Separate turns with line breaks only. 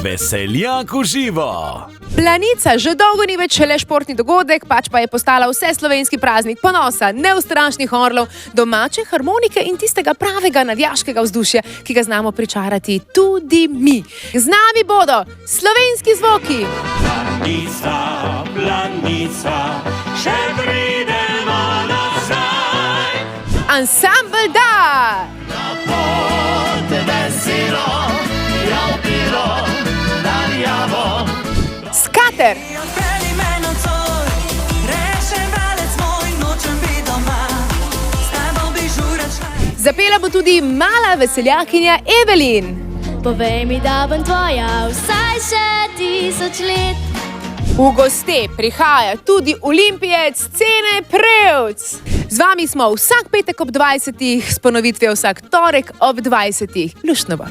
Veseljak v živo.
Planica že dolgo ni več le športni dogodek, pač pa je postala vseslovenski praznik ponosa, neustrašnih orlov, domače harmonike in tistega pravega navijaškega vzdušja, ki ga znamo pričarati tudi mi. Z nami bodo slovenski zvoki.
Planica, planica, še pridemo nazaj.
Ansambel Da!
Na pot veselo, javpilo, daljavo.
Skater!
Odpeli me nocoj, reševalec moj, nočem biti doma, s tabo bi žureč šla.
Zapela bo tudi mala veseljakinja Evelin.
Povej mi, da bom tvoja vsaj še 1000 let.
V goste prihaja tudi olimpijec Cene Prevc. Z vami smo vsak petek ob 20, s ponovitvijo vsak torek ob 20. Luštno bo.